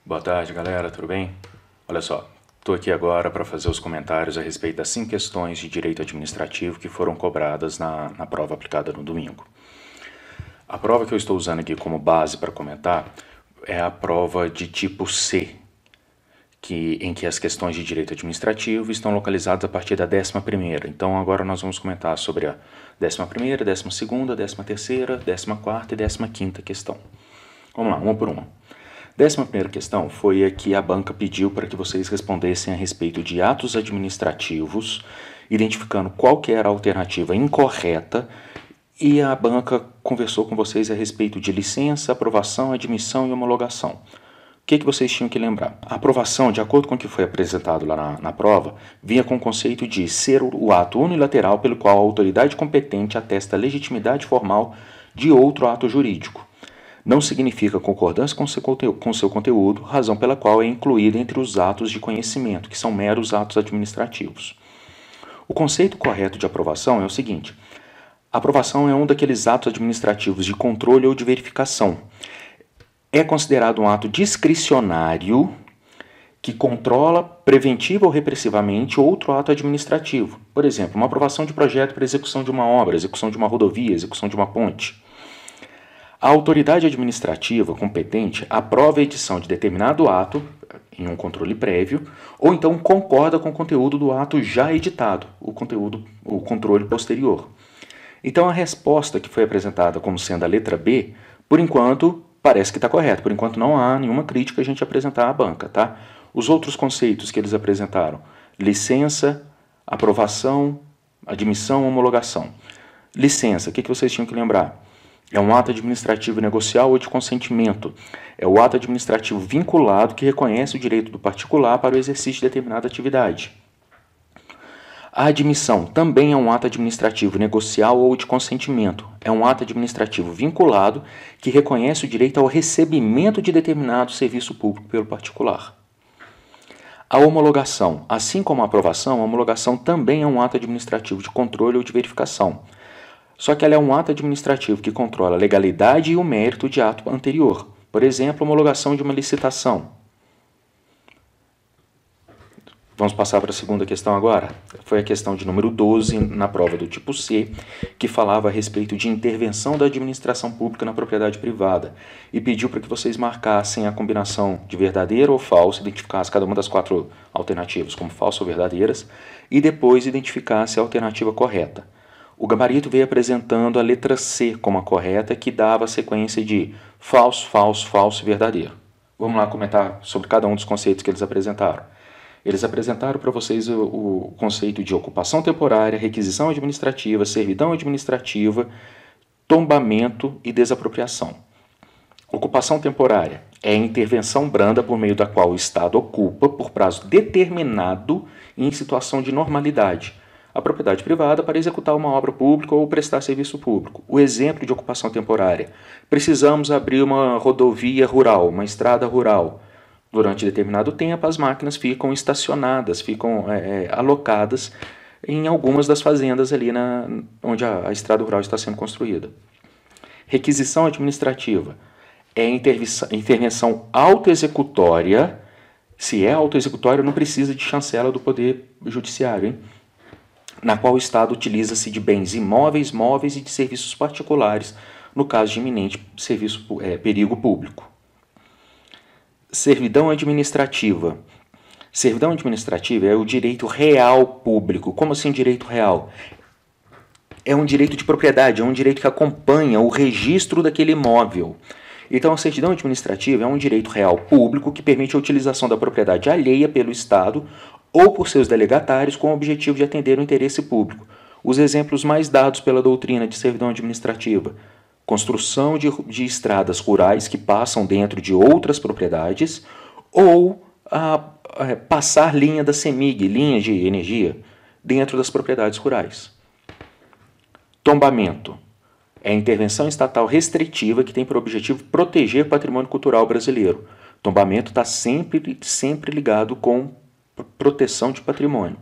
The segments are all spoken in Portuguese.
Boa tarde, galera, tudo bem? Olha só, estou aqui agora para fazer os comentários a respeito das 5 questões de direito administrativo que foram cobradas na prova aplicada no domingo. A prova que eu estou usando aqui como base para comentar é a prova de tipo C, em que as questões de direito administrativo estão localizadas a partir da 11ª. Então agora nós vamos comentar sobre a 11ª, 12ª, 13ª, 14ª e 15ª questão. Vamos lá, uma por uma. 11ª questão foi a que a banca pediu para que vocês respondessem a respeito de atos administrativos, identificando qual que era a alternativa incorreta, e a banca conversou com vocês a respeito de licença, aprovação, admissão e homologação. O que vocês tinham que lembrar? A aprovação, de acordo com o que foi apresentado lá na prova, vinha com o conceito de ser o ato unilateral pelo qual a autoridade competente atesta a legitimidade formal de outro ato jurídico. Não significa concordância com seu conteúdo, razão pela qual é incluída entre os atos de conhecimento, que são meros atos administrativos. O conceito correto de aprovação é o seguinte: a aprovação é um daqueles atos administrativos de controle ou de verificação. É considerado um ato discricionário que controla preventiva ou repressivamente outro ato administrativo. Por exemplo, uma aprovação de projeto para execução de uma obra, execução de uma rodovia, execução de uma ponte. A autoridade administrativa competente aprova a edição de determinado ato em um controle prévio, ou então concorda com o conteúdo do ato já editado, o controle posterior. Então a resposta que foi apresentada como sendo a letra B, por enquanto parece que está correta, por enquanto não há nenhuma crítica a gente apresentar à banca, tá? Os outros conceitos que eles apresentaram: licença, aprovação, admissão, homologação. Licença, o que vocês tinham que lembrar? É um ato administrativo negocial ou de consentimento. É o ato administrativo vinculado que reconhece o direito do particular para o exercício de determinada atividade. A admissão também é um ato administrativo negocial ou de consentimento. É um ato administrativo vinculado que reconhece o direito ao recebimento de determinado serviço público pelo particular. A homologação, assim como a aprovação, a homologação também é um ato administrativo de controle ou de verificação. Só que ela é um ato administrativo que controla a legalidade e o mérito de ato anterior. Por exemplo, a homologação de uma licitação. Vamos passar para a segunda questão agora. Foi a questão de número 12 na prova do tipo C, que falava a respeito de intervenção da administração pública na propriedade privada e pediu para que vocês marcassem a combinação de verdadeiro ou falso, identificassem cada uma das 4 alternativas como falsas ou verdadeiras e depois identificasse a alternativa correta. O gabarito veio apresentando a letra C como a correta, que dava a sequência de falso, falso, falso e verdadeiro. Vamos lá comentar sobre cada um dos conceitos que eles apresentaram. Eles apresentaram para vocês o conceito de ocupação temporária, requisição administrativa, servidão administrativa, tombamento e desapropriação. Ocupação temporária é a intervenção branda por meio da qual o Estado ocupa, por prazo determinado e em situação de normalidade, a propriedade privada para executar uma obra pública ou prestar serviço público. O exemplo de ocupação temporária: precisamos abrir uma rodovia rural, uma estrada rural. Durante determinado tempo, as máquinas ficam estacionadas, ficam alocadas em algumas das fazendas ali onde a estrada rural está sendo construída. Requisição administrativa é a intervenção autoexecutória. Se é autoexecutória, não precisa de chancela do Poder Judiciário, hein? Na qual o Estado utiliza-se de bens imóveis, móveis e de serviços particulares, no caso de iminente perigo público. Servidão administrativa. Servidão administrativa é o direito real público. Como assim direito real? É um direito de propriedade, é um direito que acompanha o registro daquele imóvel. Então, a certidão administrativa é um direito real público que permite a utilização da propriedade alheia pelo Estado ou por seus delegatários com o objetivo de atender o interesse público. Os exemplos mais dados pela doutrina de servidão administrativa: construção de estradas rurais que passam dentro de outras propriedades ou passar linha da CEMIG, linha de energia, dentro das propriedades rurais. Tombamento é a intervenção estatal restritiva que tem por objetivo proteger o patrimônio cultural brasileiro. Tombamento está sempre ligado com proteção de patrimônio.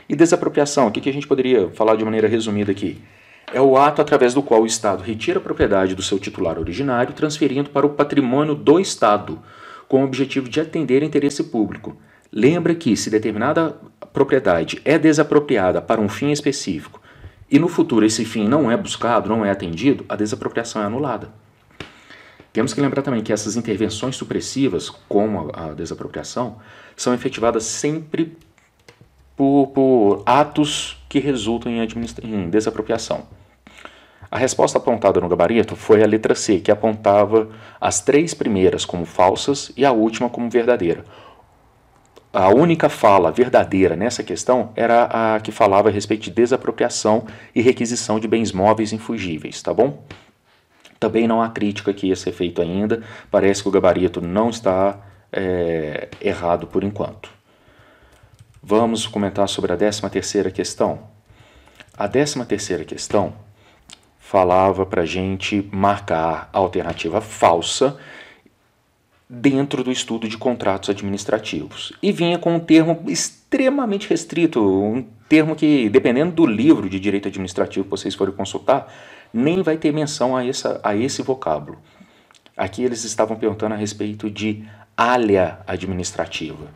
E desapropriação, o que a gente poderia falar de maneira resumida aqui? É o ato através do qual o Estado retira a propriedade do seu titular originário, transferindo para o patrimônio do Estado, com o objetivo de atender interesse público. Lembra que, se determinada propriedade é desapropriada para um fim específico e no futuro esse fim não é buscado, não é atendido, a desapropriação é anulada. Temos que lembrar também que essas intervenções supressivas, como a desapropriação, são efetivadas sempre por atos que resultam em desapropriação. A resposta apontada no gabarito foi a letra C, que apontava as 3 primeiras como falsas e a última como verdadeira. A única fala verdadeira nessa questão era a que falava a respeito de desapropriação e requisição de bens móveis infungíveis, tá bom? Também não há crítica que ia ser feito ainda, parece que o gabarito não está errado por enquanto. Vamos comentar sobre a 13ª questão. A 13ª questão falava para a gente marcar a alternativa falsa dentro do estudo de contratos administrativos. E vinha com um termo extremamente restrito, um termo que, dependendo do livro de direito administrativo que vocês forem consultar, nem vai ter menção a esse vocábulo. Aqui eles estavam perguntando a respeito de alha administrativa.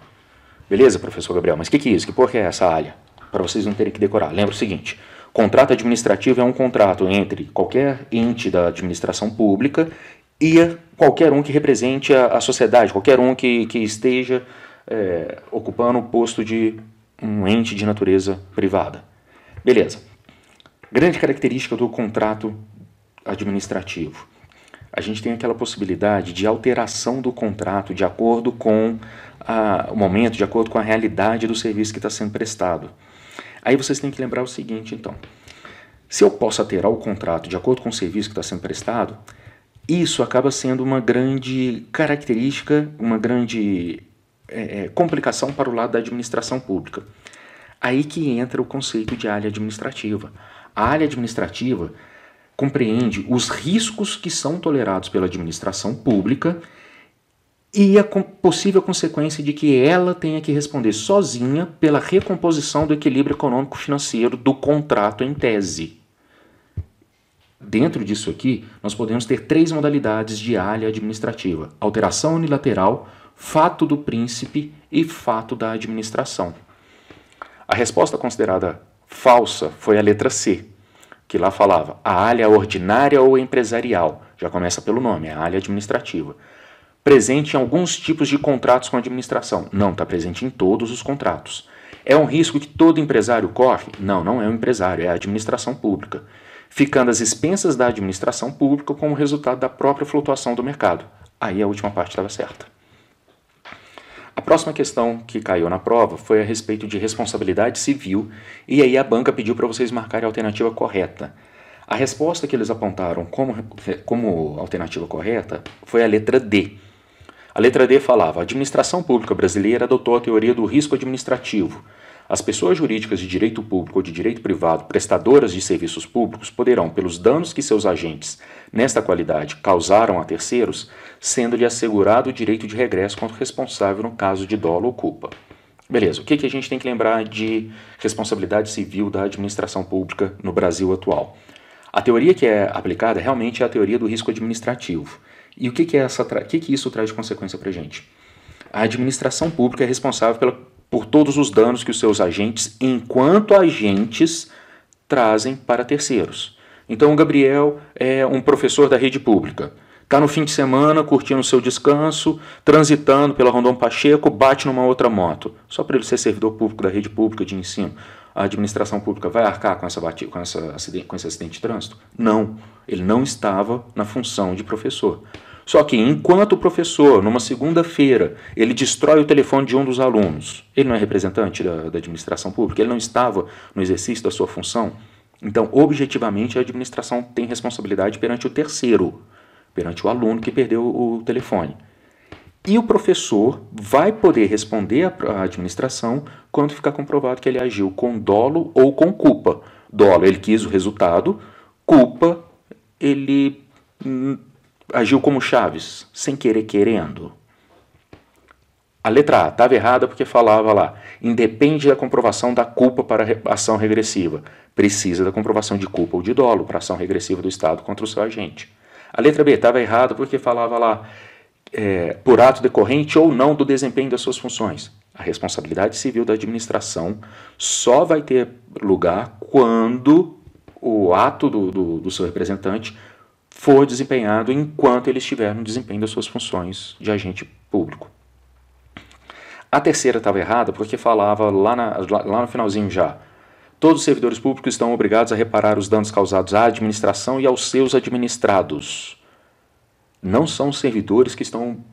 Beleza, professor Gabriel, mas o que é isso? Que porra é essa alha? Para vocês não terem que decorar. Lembra o seguinte, contrato administrativo é um contrato entre qualquer ente da administração pública e qualquer um que represente a sociedade, qualquer um que esteja ocupando o posto de um ente de natureza privada. Beleza. Grande característica do contrato administrativo. A gente tem aquela possibilidade de alteração do contrato de acordo com o momento, de acordo com a realidade do serviço que está sendo prestado. Aí vocês têm que lembrar o seguinte, então. Se eu posso alterar o contrato de acordo com o serviço que está sendo prestado, isso acaba sendo uma grande característica, uma grande complicação para o lado da administração pública. Aí que entra o conceito de área administrativa. A área administrativa compreende os riscos que são tolerados pela administração pública e a possível consequência de que ela tenha que responder sozinha pela recomposição do equilíbrio econômico-financeiro do contrato em tese. Dentro disso aqui, nós podemos ter 3 modalidades de área administrativa: alteração unilateral, fato do príncipe e fato da administração. A resposta considerada falsa foi a letra C, que lá falava a área ordinária ou empresarial, já começa pelo nome, é a área administrativa. Presente em alguns tipos de contratos com a administração. Não, está presente em todos os contratos. É um risco que todo empresário corre? Não, não é um empresário, é a administração pública. Ficando às expensas da administração pública como resultado da própria flutuação do mercado. Aí a última parte estava certa. A próxima questão que caiu na prova foi a respeito de responsabilidade civil, e aí a banca pediu para vocês marcarem a alternativa correta. A resposta que eles apontaram como alternativa correta foi a letra D. A letra D falava: a administração pública brasileira adotou a teoria do risco administrativo. As pessoas jurídicas de direito público ou de direito privado, prestadoras de serviços públicos, poderão, pelos danos que seus agentes, nesta qualidade, causaram a terceiros, sendo-lhe assegurado o direito de regresso contra o responsável no caso de dolo ou culpa. Beleza, o que a gente tem que lembrar de responsabilidade civil da administração pública no Brasil atual? A teoria que é aplicada realmente é a teoria do risco administrativo. E o que isso traz de consequência para a gente? A administração pública é responsável por todos os danos que os seus agentes, enquanto agentes, trazem para terceiros. Então o Gabriel é um professor da rede pública. Está no fim de semana, curtindo o seu descanso, transitando pela Rondon Pacheco, bate numa outra moto. Só para ele ser servidor público da rede pública de ensino, a administração pública vai arcar com esse acidente de trânsito? Não, ele não estava na função de professor. Só que enquanto o professor, numa segunda-feira, ele destrói o telefone de um dos alunos, ele não é representante da administração pública, ele não estava no exercício da sua função. Então, objetivamente, a administração tem responsabilidade perante o terceiro, perante o aluno que perdeu o telefone. E o professor vai poder responder à administração quando ficar comprovado que ele agiu com dolo ou com culpa. Dolo, ele quis o resultado. Culpa, ele agiu como Chaves, sem querer querendo. A letra A estava errada porque falava lá, independe da comprovação da culpa para ação regressiva. Precisa da comprovação de culpa ou de dolo para ação regressiva do Estado contra o seu agente. A letra B estava errada porque falava lá, por ato decorrente ou não do desempenho das suas funções. A responsabilidade civil da administração só vai ter lugar quando o ato do seu representante for desempenhado enquanto ele estiver no desempenho das suas funções de agente público. A terceira estava errada porque falava lá no finalzinho já: todos os servidores públicos estão obrigados a reparar os danos causados à administração e aos seus administrados. Não são os servidores que estão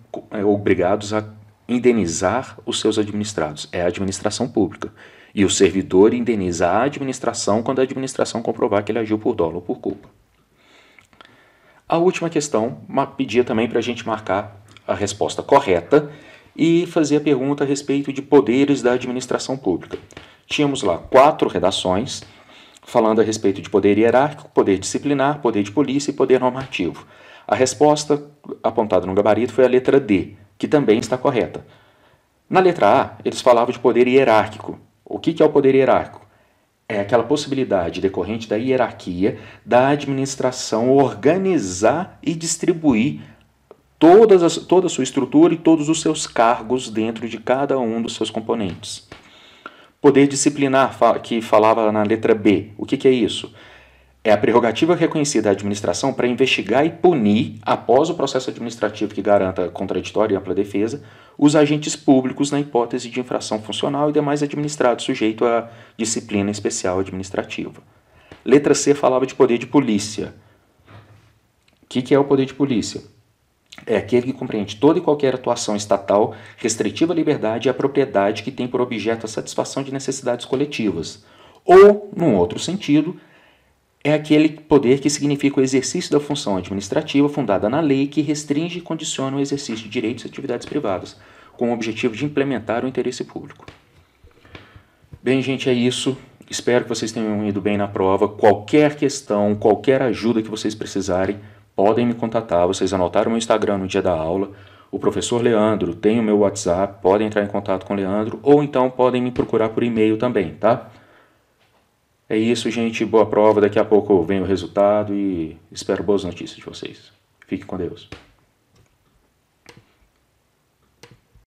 obrigados a indenizar os seus administrados, é a administração pública. E o servidor indeniza a administração quando a administração comprovar que ele agiu por dolo ou por culpa. A última questão pedia também para a gente marcar a resposta correta e fazer a pergunta a respeito de poderes da administração pública. Tínhamos lá 4 redações falando a respeito de poder hierárquico, poder disciplinar, poder de polícia e poder normativo. A resposta apontada no gabarito foi a letra D, que também está correta. Na letra A, eles falavam de poder hierárquico. O que é o poder hierárquico? É aquela possibilidade decorrente da hierarquia da administração organizar e distribuir toda a sua estrutura e todos os seus cargos dentro de cada um dos seus componentes. Poder disciplinar, que falava na letra B. O que é isso? É a prerrogativa reconhecida à administração para investigar e punir, após o processo administrativo que garanta contraditória e ampla defesa, os agentes públicos na hipótese de infração funcional e demais administrados sujeitos à disciplina especial administrativa. Letra C falava de poder de polícia. O que é o poder de polícia? É aquele que compreende toda e qualquer atuação estatal restritiva à liberdade e à propriedade que tem por objeto a satisfação de necessidades coletivas. Ou, num outro sentido, é aquele poder que significa o exercício da função administrativa fundada na lei que restringe e condiciona o exercício de direitos e atividades privadas, com o objetivo de implementar o interesse público. Bem, gente, é isso. Espero que vocês tenham ido bem na prova. Qualquer questão, qualquer ajuda que vocês precisarem, podem me contatar. Vocês anotaram o meu Instagram no dia da aula. O professor Leandro tem o meu WhatsApp, podem entrar em contato com o Leandro, ou então podem me procurar por e-mail também, tá? É isso, gente. Boa prova. Daqui a pouco vem o resultado e espero boas notícias de vocês. Fique com Deus.